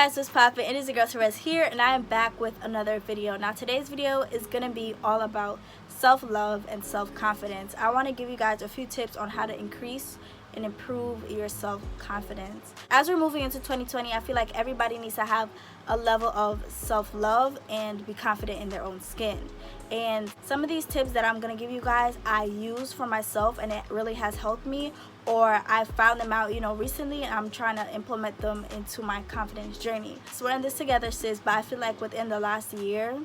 guys, what's poppin'? It is your girl Therese here, and I am back with another video. Now today's video is gonna be all about self-love and self-confidence. I want to give you guys a few tips on how to increase and improve your self-confidence. As we're moving into 2020, I feel like everybody needs to have a level of self-love and be confident in their own skin. And some of these tips that I'm gonna give you guys, I use for myself, and it really has helped me, or I found them out, recently, and I'm trying to implement them into my confidence journey. So we're in this together, sis. But I feel like within the last year,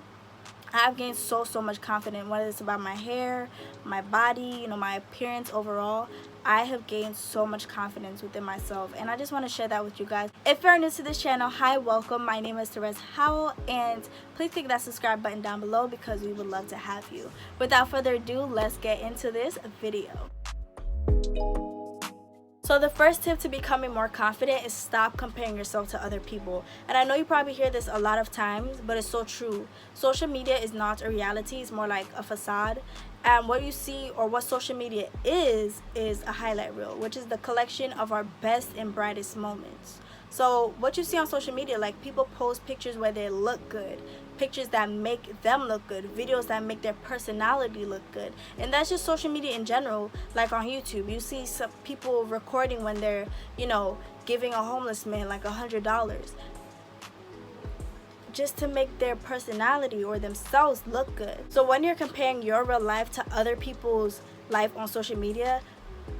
I've gained so much confidence, whether it's about my hair, my body, my appearance overall. I have gained so much confidence within myself, and I just want to share that with you guys. If you're new to this channel, hi, welcome. My name is Therese Howell, and please click that subscribe button down below because we would love to have you. Without further ado, let's get into this video. So the first tip to becoming more confident is stop comparing yourself to other people. And I know you probably hear this a lot of times, but it's so true. Social media is not a reality, it's more like a facade. And what you see, or what social media is a highlight reel, which is the collection of our best and brightest moments. So what you see on social media, like people post pictures where they look good, pictures that make them look good, videos that make their personality look good. And that's just social media in general. Like on YouTube, you see some people recording when they're, giving a homeless man like $100 just to make their personality or themselves look good. So when you're comparing your real life to other people's life on social media,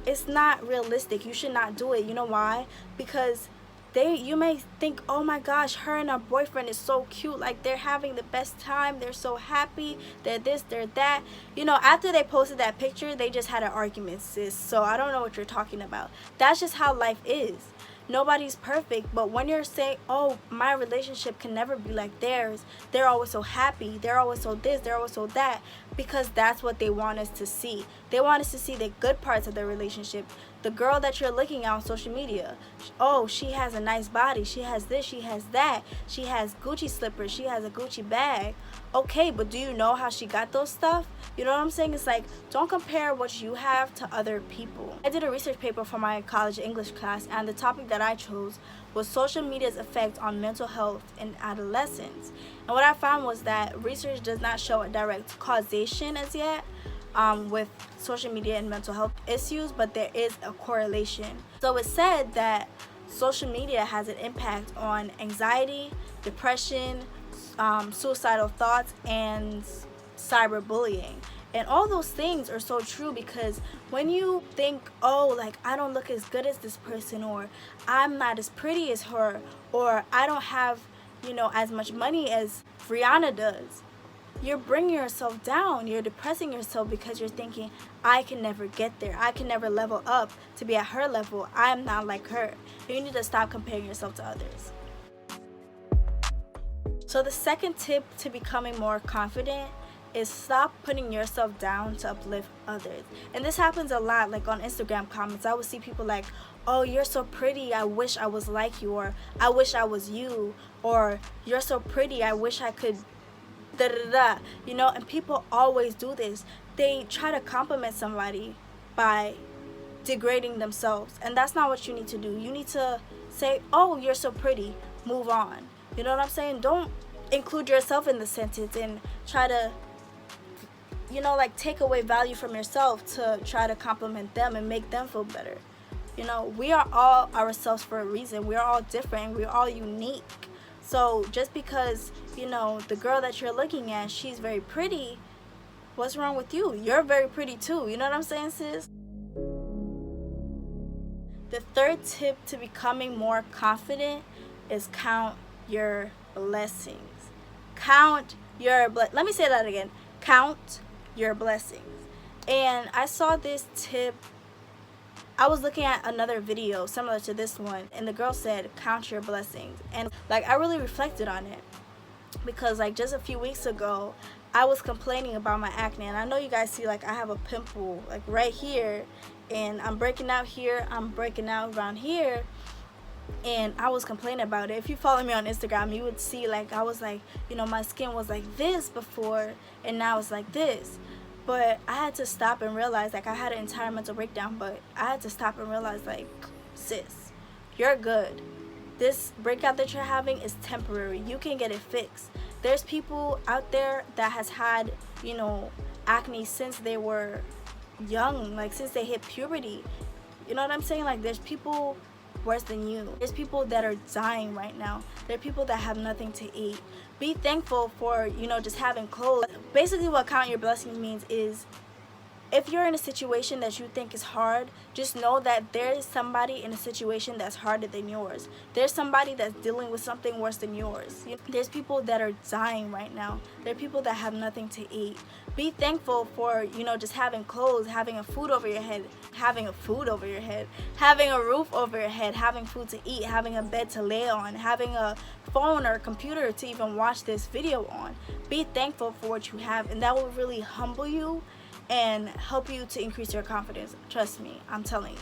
it's not realistic. You should not do it. You know why? Because you may think, oh my gosh, her and her boyfriend is so cute, like they're having the best time, they're so happy, they're this, they're that. After they posted that picture, they just had an argument, sis. So I don't know what you're talking about. That's just how life is. Nobody's perfect. But when you're saying, oh, my relationship can never be like theirs, they're always so happy, they're always so this, they're always so that, because that's what they want us to see. They want us to see the good parts of their relationship. The girl that you're looking at on social media, oh, she has a nice body, she has this, she has that, she has Gucci slippers, she has a Gucci bag. Okay, but do you know how she got those stuff? You know what I'm saying? It's like, don't compare what you have to other people. I did a research paper for my college English class, and the topic that I chose was social media's effect on mental health in adolescents. And what I found was that research does not show a direct causation as yet with social media and mental health issues, but there is a correlation. So it said that social media has an impact on anxiety, depression, suicidal thoughts, and cyberbullying. And all those things are so true, because when you think, oh, like, I don't look as good as this person, or I'm not as pretty as her, or I don't have, as much money as Rihanna does, you're bringing yourself down. You're depressing yourself because you're thinking, I can never get there. I can never level up to be at her level. I'm not like her. And you need to stop comparing yourself to others. So the second tip to becoming more confident is stop putting yourself down to uplift others. And this happens a lot, like on Instagram comments. I would see people like, oh, you're so pretty, I wish I was like you, or I wish I was you, or you're so pretty, I wish I could da da da. And people always do this. They try to compliment somebody by degrading themselves, and that's not what you need to do. You need to say, oh, you're so pretty, move on. You know what I'm saying? Don't include yourself in the sentence and try to take away value from yourself to try to compliment them and make them feel better. We are all ourselves for a reason. We are all different, we're all unique. So just because the girl that you're looking at, she's very pretty, what's wrong with you? You're very pretty too. You know what I'm saying, sis? The third tip to becoming more confident is count your blessings. Let me say that again. Count your blessings. And I saw this tip, I was looking at another video similar to this one, and the girl said, count your blessings. And I really reflected on it, because just a few weeks ago, I was complaining about my acne. And I know you guys see, I have a pimple right here, and I'm breaking out here, I'm breaking out around here, and I was complaining about it. If you follow me on Instagram, you would see I was my skin was like this before, and now it's like this. But I had to stop and realize, I had an entire mental breakdown, but I had to stop and realize, sis, you're good. this breakout that you're having is temporary. You can get it fixed. There's people out there that has had, acne since they were young, like since they hit puberty. You know what I'm saying? Like, there's people worse than you. There's people that are dying right now. There are people that have nothing to eat. Be thankful for, just having clothes. Basically, what count your blessings means is, if you're in a situation that you think is hard, just know that there is somebody in a situation that's harder than yours. There's somebody that's dealing with something worse than yours. There's people that are dying right now. There are people that have nothing to eat. Be thankful for, just having clothes, having a food over your head, having a roof over your head, having food to eat, having a bed to lay on, having a phone or a computer to even watch this video on. Be thankful for what you have, and that will really humble you and help you to increase your confidence. Trust me, I'm telling you.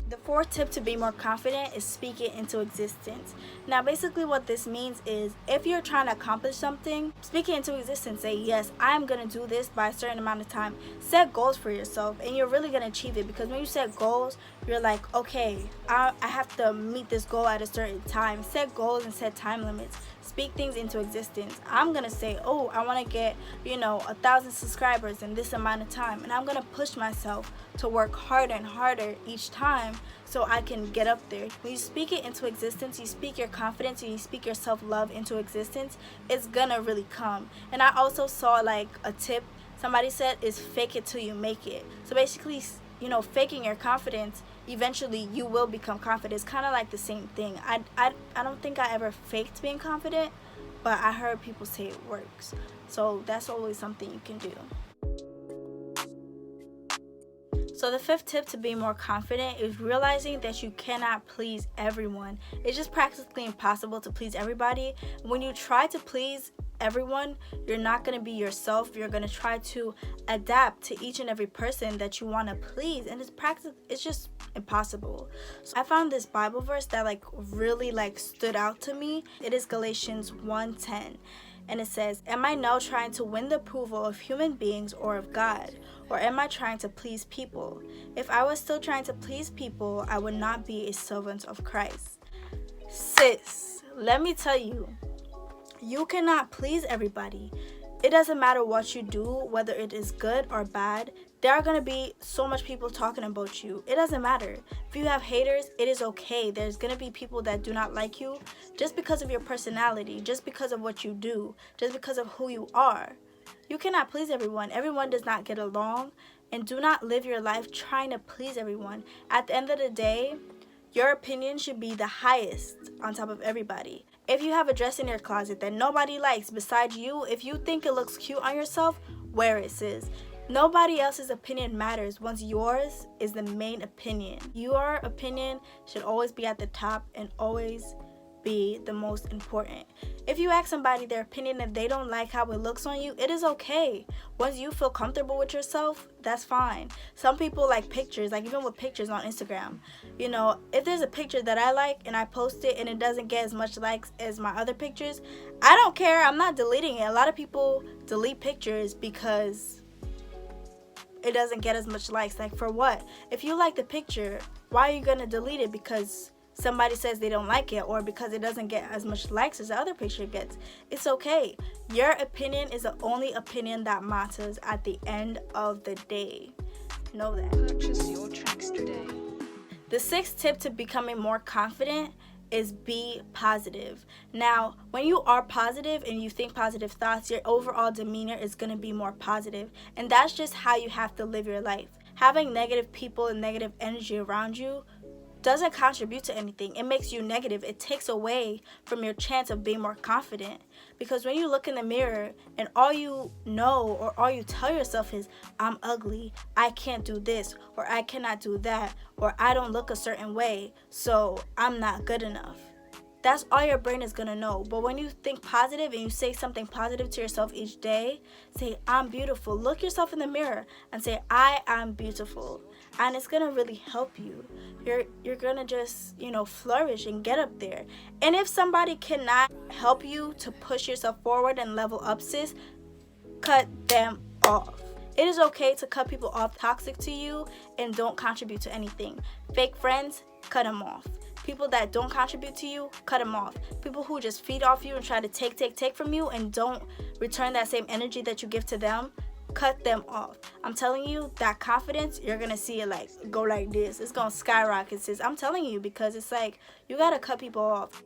The fourth tip to be more confident is speak it into existence. Now, basically what this means is, if you're trying to accomplish something, speak it into existence. Say, yes, I'm going to do this by a certain amount of time. Set goals for yourself, and you're really going to achieve it, because when you set goals, you're like, okay, I have to meet this goal at a certain time. Set goals and set time limits. Speak things into existence. I'm going to say, oh, I want to get, 1,000 subscribers in this amount of time. And I'm going to push myself to work harder and harder each time so I can get up there. When you speak it into existence, you speak your confidence and you speak your self-love into existence, it's going to really come. And I also saw like a tip somebody said is fake it till you make it. So basically, faking your confidence, eventually you will become confident. It's kind of like the same thing. I don't think I ever faked being confident, but I heard people say it works. So that's always something you can do. So the fifth tip to be more confident is realizing that you cannot please everyone. It's just practically impossible to please everybody. When you try to please everyone, you're not going to be yourself. You're going to try to adapt to each and every person that you want to please, and it's just impossible. So I found this Bible verse that really stood out to me. It is Galatians 1:10, and it says, am I now trying to win the approval of human beings or of God? Or am I trying to please people? If I was still trying to please people, I would not be a servant of Christ. Sis, let me tell you, you cannot please everybody. It doesn't matter what you do, whether it is good or bad. There are going to be so much people talking about you. It doesn't matter. If you have haters, it is okay. There's going to be people that do not like you just because of your personality, just because of what you do, just because of who you are. You cannot please everyone. Everyone does not get along, and do not live your life trying to please everyone. At the end of the day, your opinion should be the highest on top of everybody. If you have a dress in your closet that nobody likes besides you, if you think it looks cute on yourself, wear it, sis. Nobody else's opinion matters once yours is the main opinion. Your opinion should always be at the top and always be the most important. If you ask somebody their opinion and they don't like how it looks on you, it is okay. Once you feel comfortable with yourself, that's fine. Some people like pictures, even with pictures on Instagram. If there's a picture that I like and I post it and it doesn't get as much likes as my other pictures, I don't care. I'm not deleting it. A lot of people delete pictures because it doesn't get as much likes. For what? If you like the picture, why are you going to delete it because somebody says they don't like it, or because it doesn't get as much likes as the other picture gets? It's okay. Your opinion is the only opinion that matters at the end of the day. Know that. Purchase your tracks today. The sixth tip to becoming more confident is be positive. Now, when you are positive and you think positive thoughts, your overall demeanor is going to be more positive. And that's just how you have to live your life. Having negative people and negative energy around you doesn't contribute to anything. It makes you negative. It takes away from your chance of being more confident. Because when you look in the mirror and all you know or all you tell yourself is, I'm ugly, I can't do this, or I cannot do that, or I don't look a certain way, so I'm not good enough. That's all your brain is going to know. But when you think positive and you say something positive to yourself each day, say, I'm beautiful. Look yourself in the mirror and say, I am beautiful. And it's going to really help you. You're going to just, flourish and get up there. And if somebody cannot help you to push yourself forward and level up, sis, cut them off. It is okay to cut people off toxic to you and don't contribute to anything. Fake friends, cut them off. People that don't contribute to you, cut them off. People who just feed off you and try to take from you and don't return that same energy that you give to them, cut them off. I'm telling you, that confidence, you're gonna see it like go like this. It's gonna skyrocket, sis. I'm telling you, because it's like you gotta cut people off.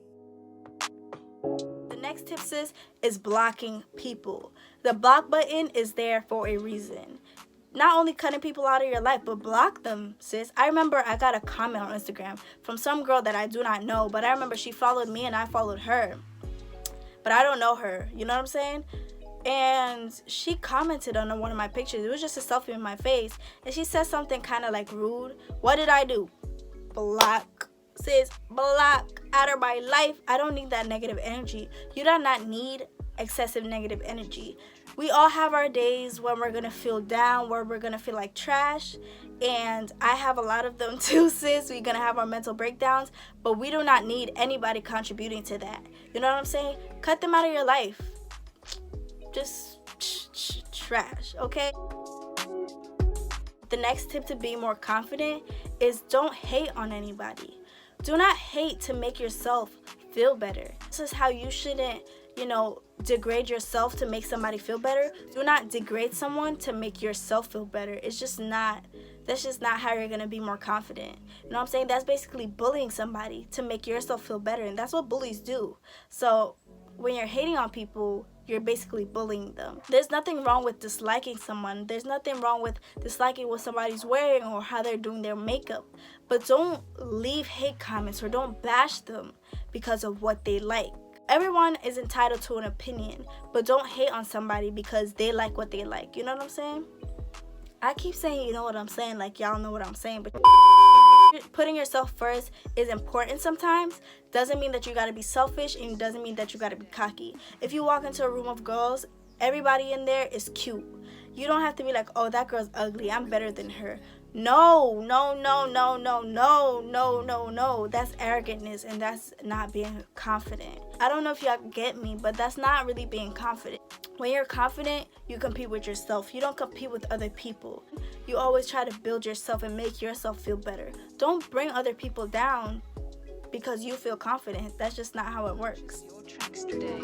The next tip, sis, is blocking people. The block button is there for a reason. Not only cutting people out of your life, but block them, sis. I remember I got a comment on Instagram from some girl that I do not know, but I remember she followed me and I followed her. But I don't know her, you know what I'm saying? And she commented on one of my pictures. It was just a selfie in my face. And she said something kind of like rude. What did I do? Block. Sis, block out of my life. I don't need that negative energy. You do not need excessive negative energy. We all have our days when we're gonna feel down, where we're gonna feel like trash, and I have a lot of them too, sis. We're gonna have our mental breakdowns, but we do not need anybody contributing to that. You know what I'm saying? Cut them out of your life. Just trash, okay? The next tip to be more confident is don't hate on anybody. Do not hate to make yourself feel better. This is how you shouldn't, degrade yourself to make somebody feel better. Do not degrade someone to make yourself feel better. That's just not how you're gonna be more confident. You know what I'm saying? That's basically bullying somebody to make yourself feel better, and that's what bullies do. So when you're hating on people, you're basically bullying them. There's nothing wrong with disliking someone. There's nothing wrong with disliking what somebody's wearing or how they're doing their makeup. But don't leave hate comments or don't bash them because of what they like. Everyone is entitled to an opinion, but don't hate on somebody because they like what they like. You know what I'm saying? I keep saying, you know what I'm saying, like y'all know what I'm saying, but putting yourself first is important sometimes. Doesn't mean that you gotta be selfish, and doesn't mean that you gotta be cocky. If you walk into a room of girls, everybody in there is cute. You don't have to be like, oh, that girl's ugly, I'm better than her. No. That's arrogantness, and that's not being confident. I don't know if y'all get me, but that's not really being confident. When you're confident, you compete with yourself. You don't compete with other people. You always try to build yourself and make yourself feel better. Don't bring other people down because you feel confident. That's just not how it works. Your tracks today.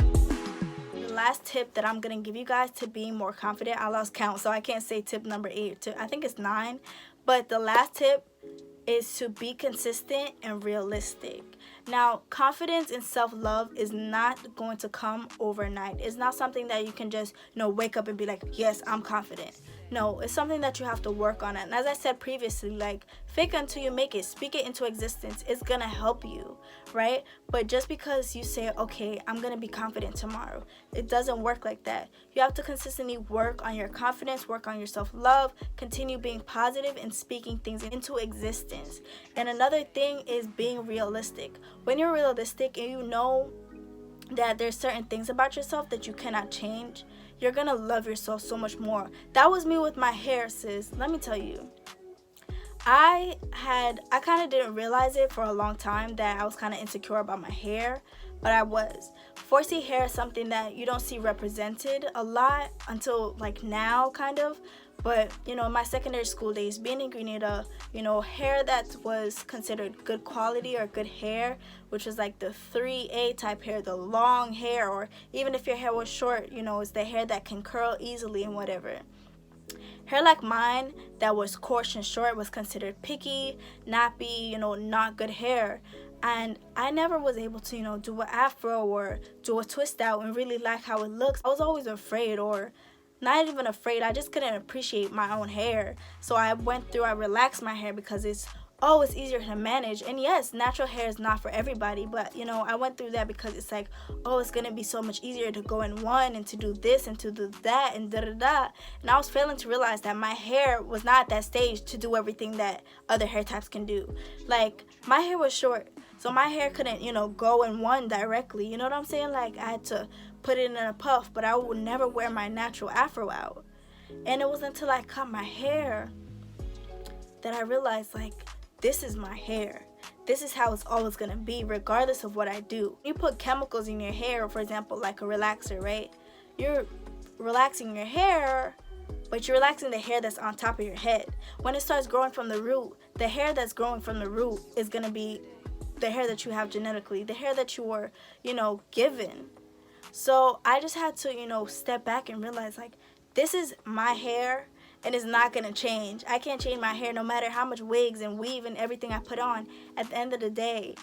The last tip that I'm gonna give you guys to be more confident, I lost count, so I can't say tip number 8. I think it's 9. But the last tip is to be consistent and realistic. Now, confidence and self-love is not going to come overnight. It's not something that you can just, wake up and be like, yes, I'm confident. No, it's something that you have to work on. And as I said previously, like, fake until you make it. Speak it into existence. It's going to help you, right? But just because you say, okay, I'm going to be confident tomorrow, it doesn't work like that. You have to consistently work on your confidence, work on your self-love, continue being positive and speaking things into existence. And another thing is being realistic. When you're realistic and you know that there's certain things about yourself that you cannot change, you're gonna love yourself so much more. That was me with my hair, sis. Let me tell you. I kind of didn't realize it for a long time that I was kind of insecure about my hair, but I was. 4C hair is something that you don't see represented a lot until like now, kind of. But, in my secondary school days, being in Grenada, hair that was considered good quality or good hair, which was like the 3A type hair, the long hair, or even if your hair was short, it's the hair that can curl easily and whatever. Hair like mine that was coarse and short was considered picky, nappy, not good hair. And I never was able to, do an afro or do a twist out and really like how it looks. I was always afraid, or not even afraid, I just couldn't appreciate my own hair. So I relaxed my hair because it's easier to manage. And yes, natural hair is not for everybody, but I went through that because it's like, it's gonna be so much easier to go in one and to do this and to do that and da-da-da. And I was failing to realize that my hair was not at that stage to do everything that other hair types can do. Like, my hair was short, so my hair couldn't, go in one directly. You know what I'm saying? Like, I had to put it in a puff, but I would never wear my natural afro out. And it was until I cut my hair that I realized, like, this is my hair. This is how it's always gonna be, regardless of what I do. You put chemicals in your hair, for example, like a relaxer, right? You're relaxing your hair, but you're relaxing the hair that's on top of your head. When it starts growing from the root, the hair that's growing from the root is gonna be the hair that you have genetically, the hair that you were, you know, given. So I just had to, you know, step back and realize, like, this is my hair and it's not gonna change. I can't change my hair no matter how much wigs and weave and everything I put on. At the end of the day,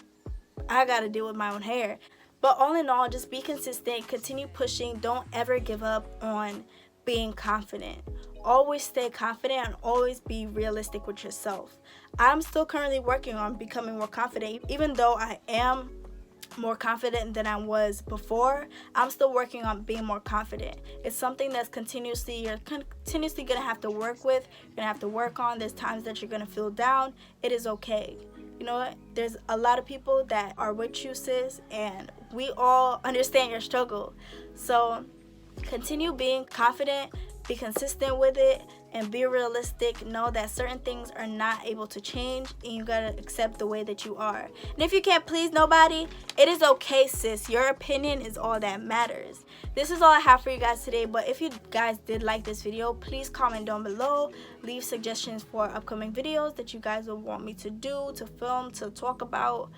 I gotta deal with my own hair. But all in all, just be consistent, continue pushing, don't ever give up on being confident. Always stay confident and always be realistic with yourself. I'm still currently working on becoming more confident. Even though I am more confident than I was before, I'm still working on being more confident. It's something that's you're continuously gonna have to work with, you're gonna have to work on. There's times that you're gonna feel down. It is okay. You know what? There's a lot of people that are with you, sis, and we all understand your struggle. So continue being confident, be consistent with it, and be realistic. Know that certain things are not able to change, and you gotta accept the way that you are. And if you can't please nobody, it is okay, sis. Your opinion is all that matters. This is all I have for you guys today, but if you guys did like this video, please comment down below. Leave suggestions for upcoming videos that you guys would want me to do, to film, to talk about.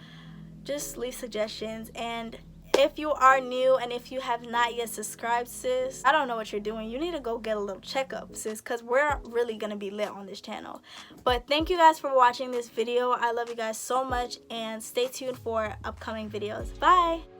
Just leave suggestions. And if you are new and if you have not yet subscribed, sis, I don't know what you're doing. You need to go get a little checkup, sis, because we're really going to be lit on this channel. But thank you guys for watching this video. I love you guys so much, and stay tuned for upcoming videos. Bye!